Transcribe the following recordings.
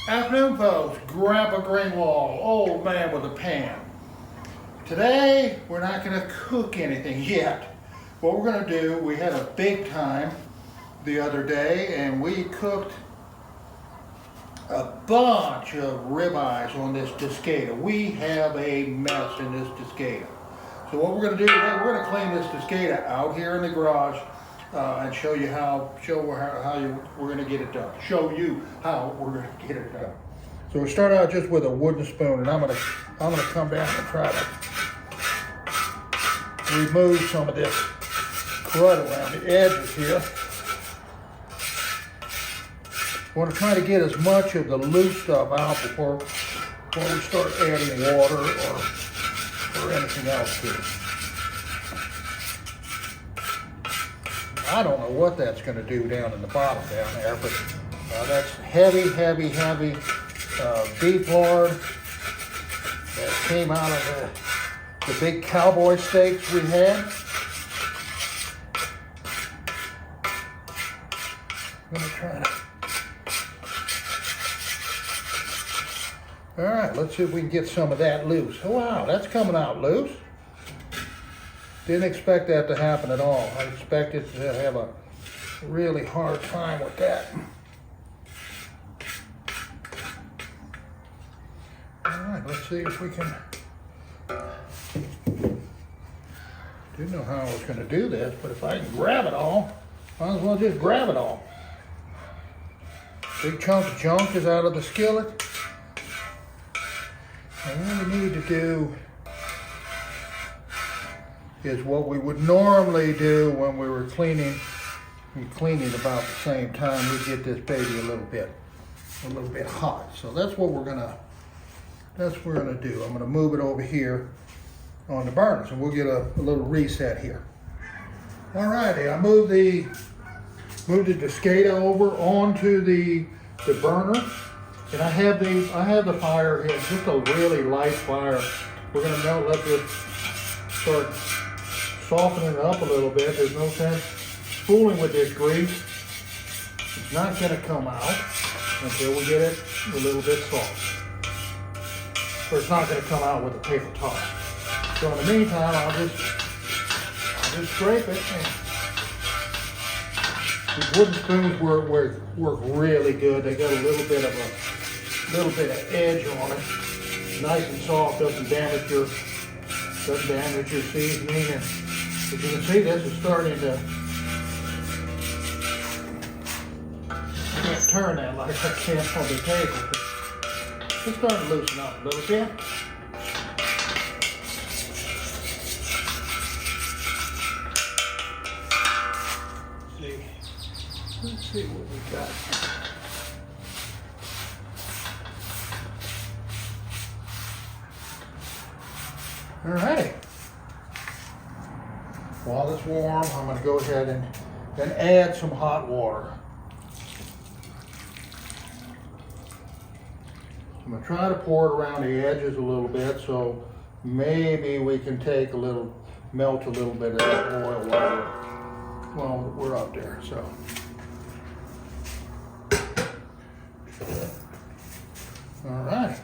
Afternoon, folks. Grandpa Greenwald, old man with a pan. Today, we're not going to cook anything yet. What we're going to do, we had a big time the other day, and we cooked a bunch of ribeyes on this Discada. We have a mess in this Discada. So what we're going to do today, we're going to clean this Discada out here in the garage and show you how we're going to get it done. Show you how we're going to get it done. So we start out just with a wooden spoon, and I'm going to come down and try to remove some of this crud around the edges here. I want to try to get as much of the loose stuff out before we start adding water or anything else to it. I don't know what that's going to do down in the bottom down there, but that's heavy beef lard that came out of the big cowboy steaks we had. I'm going to try to. All right, let's see if we can get some of that loose. Oh, wow, that's coming out loose. Didn't expect that to happen at all. I expected to have a really hard time with that. All right, let's see if we can. Didn't know how I was going to do this, but if I can grab it all, might as well just grab it all. Big chunk of junk is out of the skillet. And what we need to do is what we would normally do when we were cleaning about the same time. We get this baby a little bit hot. So that's what we're gonna do. I'm gonna move it over here on the burners, and we'll get a little reset here. All righty, I moved the Discada over onto the burner, and I have the fire here, just a really light fire. We're gonna let this start softening it up a little bit. There's no sense fooling with this grease. It's not going to come out until we get it a little bit soft. Or it's not going to come out with a paper towel. So in the meantime, I'll just scrape it. And these wooden spoons work really good. They got a little bit of edge on it. Nice and soft, doesn't damage your seasoning. And as you can see, this is starting to, I can't turn that like I can on the table. It's starting to loosen up a little bit. Let's see what we got. All righty. While it's warm, I'm going to go ahead and add some hot water. I'm going to try to pour it around the edges a little bit, so maybe we can melt a little bit of that oil while we're up there. So. All right.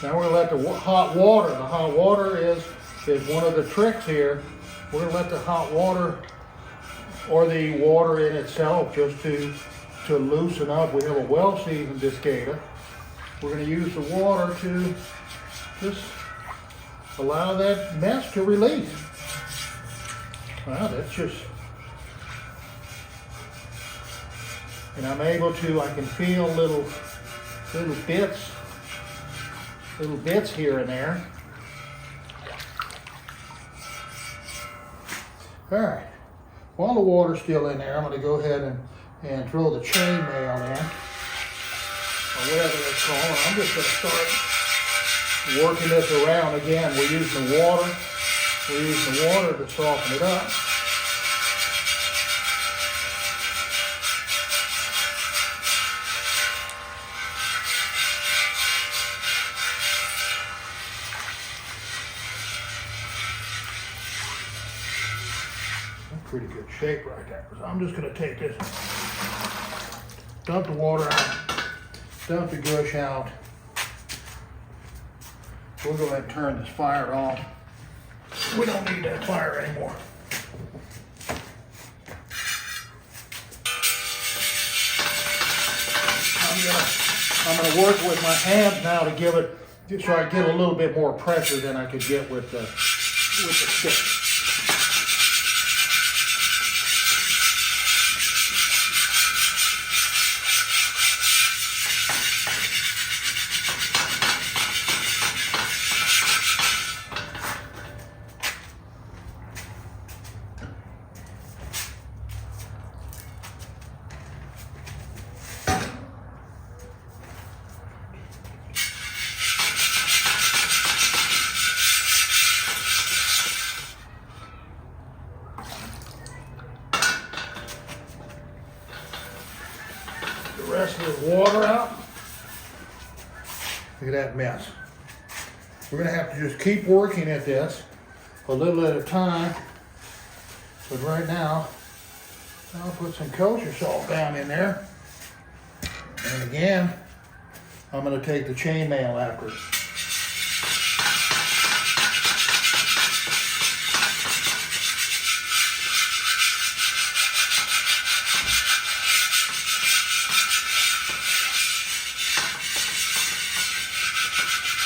Now we're going to let the hot water is one of the tricks here. We're going to let the hot water or the water in itself just to loosen up. We have a well-seasoned Discada. We're going to use the water to just allow that mess to release. Wow, that's just, and I can feel little bits here and there. All right, while the water's still in there, I'm going to go ahead and throw the chainmail in, or whatever it's called. I'm just going to start working this around again. We're using the water to soften it up. Pretty good shape right there. So I'm just going to take this, dump the water out, dump the gush out. We'll go ahead and turn this fire off. We don't need that fire anymore. I'm gonna work with my hands now to give it, so I get a little bit more pressure than I could get with the stick. The rest of the water out. Look at that mess. We're gonna have to just keep working at this a little at a time. But right now, I'll put some kosher salt down in there. And again, I'm gonna take the chainmail after it.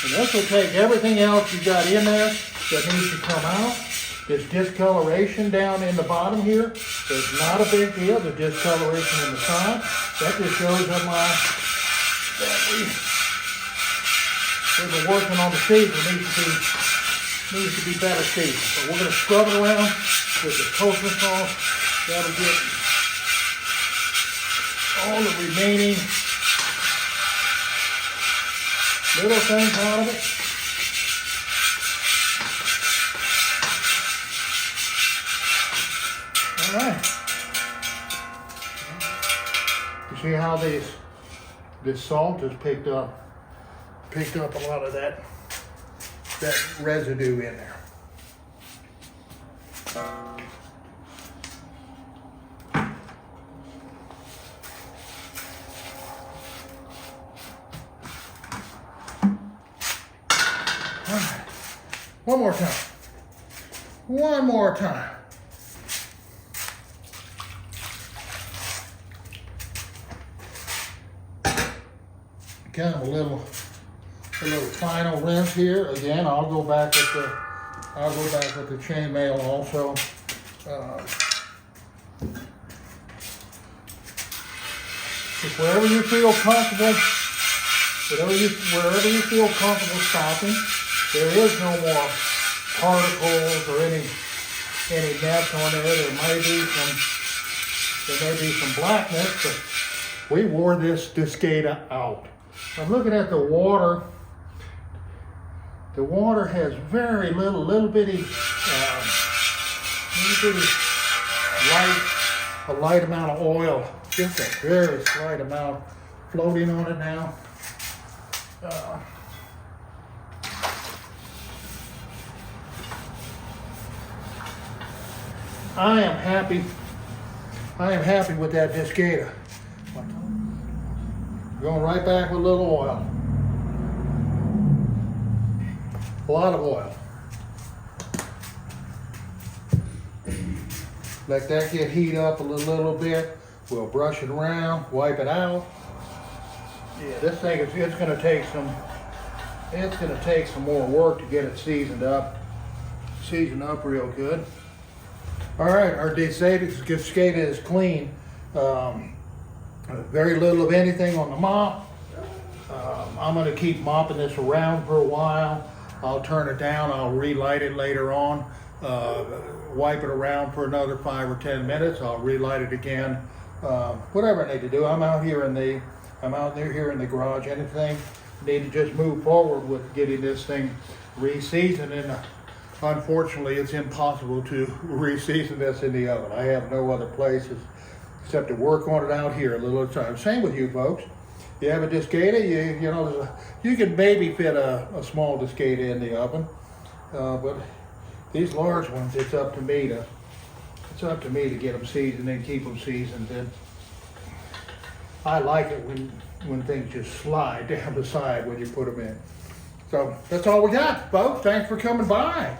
And this will take everything else you got in there that needs to come out. This discoloration down in the bottom here is not a big deal. The discoloration in the side, that just shows that we've been working on the season. Needs to be better seasoned. So we're going to scrub it around with the kosher salt. That'll get all the remaining little things out of it. All right. You see how this salt has picked up a lot of that residue in there. All right. One more time. One more time. Kind of a little final rinse here. Again, I'll go back with the chainmail also. Just wherever you feel comfortable, wherever you feel comfortable stopping. There is no more particles or any mess on there. There may be some blackness, but we wore this Discada out. I'm looking at the water. The water has very little bitty light amount of oil. Just a very slight amount floating on it now. I am happy with that Discada. Going right back with a little oil. A lot of oil. Let that get heat up a little bit. We'll brush it around, wipe it out. Yeah, this thing it's gonna take some more work to get it seasoned up real good. All right, our Discada is clean. Very little of anything on the mop. I'm going to keep mopping this around for a while. I'll turn it down. I'll relight it later on. Wipe it around for another 5 or 10 minutes. I'll relight it again. Whatever I need to do. I'm out here in the garage. Anything need to just move forward with getting this thing re-seasoned. And unfortunately, it's impossible to re-season this in the oven. I have no other places except to work on it out here a little at a time. Same with you folks. You have a Discada, you can maybe fit a small Discada in the oven, but these large ones, it's up to me to get them seasoned and keep them seasoned. And I like it when things just slide down the side when you put them in. So that's all we got, folks. Thanks for coming by.